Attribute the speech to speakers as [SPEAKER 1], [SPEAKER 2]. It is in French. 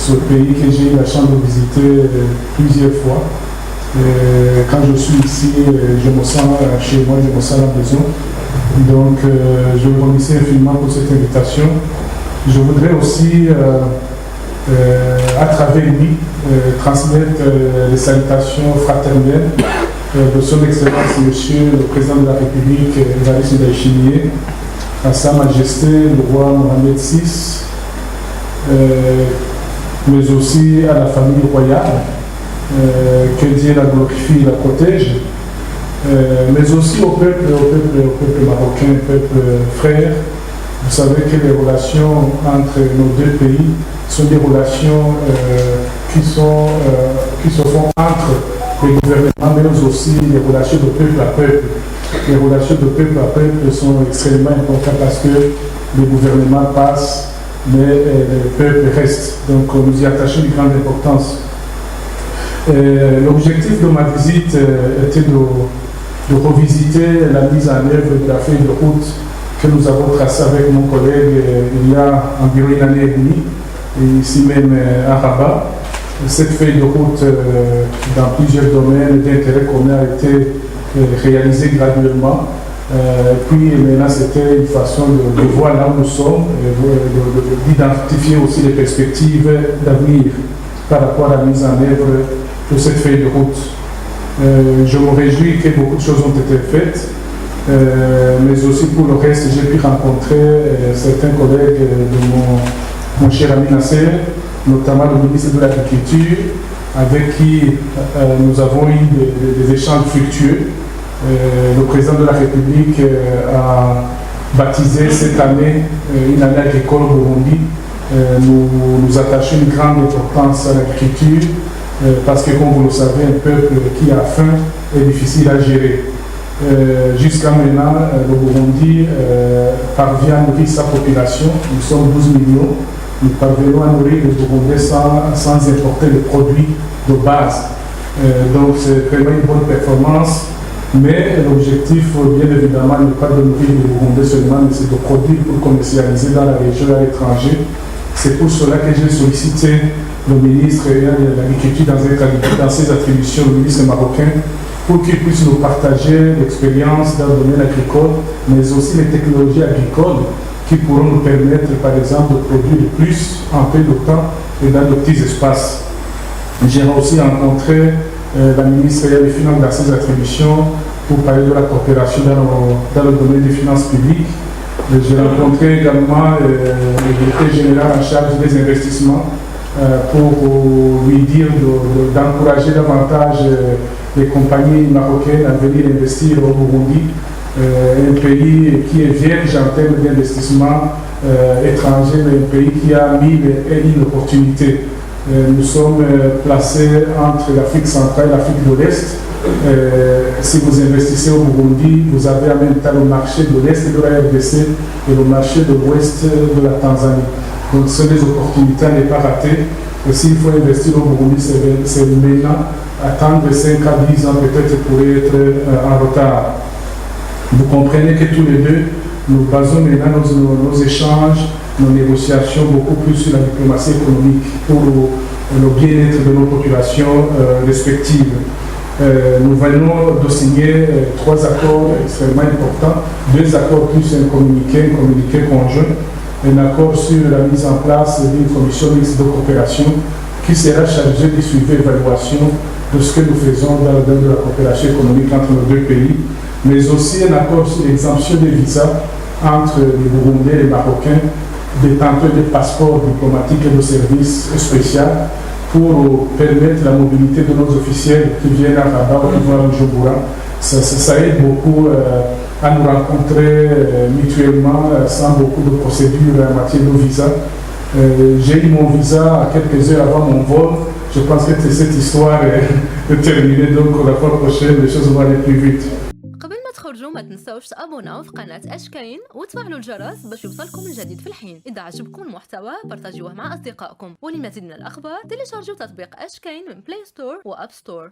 [SPEAKER 1] ce pays que j'ai eu la chance de visiter plusieurs fois. Quand je suis ici, je me sens chez moi, je me sens à la maison. Donc, je vous remercie infiniment pour cette invitation. Je voudrais aussi, à travers lui, transmettre les salutations fraternelles de son Excellence, Monsieur le Président de la République, Evariste Ndayishimiye, à Sa Majesté le roi Mohamed VI, mais aussi à la famille royale, que Dieu la glorifie et la protège, mais aussi au peuple marocain, au peuple frère. Vous savez que les relations entre nos deux pays sont des relations qui se font entre les gouvernements, mais aussi les relations de peuple à peuple. Les relations de peuple à peuple sont extrêmement importantes parce que le gouvernement passe, mais le peuple reste. Donc nous y attachons une grande importance. L'objectif de ma visite était de revisiter la mise en œuvre de la feuille de route que nous avons tracée avec mon collègue il y a environ une année et demie, ici même à Rabat. Cette feuille de route dans plusieurs domaines d'intérêt commun a été réalisée graduellement. Puis maintenant, c'était une façon de voir là où nous sommes, d'identifier aussi les perspectives d'avenir par rapport à la mise en œuvre de cette feuille de route. Je me réjouis que beaucoup de choses ont été faites, mais aussi pour le reste, j'ai pu rencontrer certains collègues de mon cher ami Nasser, notamment le ministre de l'Agriculture, avec qui nous avons eu des échanges fructueux. Le président de la République a baptisé cette année une année agricole au Burundi. Nous attachons une grande importance à l'agriculture parce que, comme vous le savez, un peuple qui a faim est difficile à gérer. Jusqu'à maintenant, le Burundi parvient à nourrir sa population. Nous sommes 12 millions. Nous parvenons à nourrir le Burundais sans importer les produits de base. Donc c'est vraiment une bonne performance. Mais l'objectif, bien évidemment, n'est pas de nourrir les Burundais seulement, mais c'est de produire pour commercialiser dans la région et à l'étranger. C'est pour cela que j'ai sollicité le ministre de l'Agriculture dans ses attributions, le ministre marocain, pour qu'il puisse nous partager l'expérience dans le domaine agricole, mais aussi les technologies agricoles qui pourront nous permettre, par exemple, de produire plus en peu de temps et dans de petits espaces. J'ai aussi rencontré la ministre des Finances dans ses attributions pour parler de la coopération dans le domaine des finances publiques. J'ai rencontré également le directeur général en charge des investissements pour lui dire d'encourager davantage les compagnies marocaines à venir investir au Burundi, un pays qui est vierge en termes d'investissement étranger, mais un pays qui a mille et une opportunités. Nous sommes placés entre l'Afrique centrale et l'Afrique de l'Est. Si vous investissez au Burundi, vous avez en même temps le marché de l'Est de la RDC et le marché de l'Ouest de la Tanzanie. Donc ce sont des opportunités à ne pas rater. Et s'il faut investir au Burundi, c'est maintenant. Attendre 5 à 10 ans peut-être pourrait être en retard. Vous comprenez que tous les deux, nous basons maintenant nos échanges, nos négociations beaucoup plus sur la diplomatie économique pour le bien-être de nos populations respectives. Nous venons de signer 3 accords extrêmement importants, 2 accords plus un communiqué conjoint, un accord sur la mise en place d'une commission mixte de coopération qui sera chargée du suivi et évaluation de ce que nous faisons dans le domaine de la coopération économique entre nos deux pays, mais aussi un accord sur l'exemption des visas entre les Burundais et les Marocains, détenteurs des passeports diplomatiques et de services spéciaux pour permettre la mobilité de nos officiels qui viennent à Rabat ou qui vont à Bujumbura. Ça aide beaucoup à nous rencontrer mutuellement sans beaucoup de procédures en matière de visa. J'ai eu mon visa à quelques heures avant mon vol. Je pense que cette histoire est terminée, donc la fois prochaine, les choses vont aller plus vite.
[SPEAKER 2] قبل ما تخرجوا ما تنسوش تابوناو في قناة اشكاين وتفعلوا الجرس باش يوصلكم الجديد في الحين. إذا عجبكم المحتوى بارتاجيوه مع أصدقائكم، ولمزيد من الأخبار تيليشارجوا تطبيق اشكاين من بلاي ستور وأب ستور.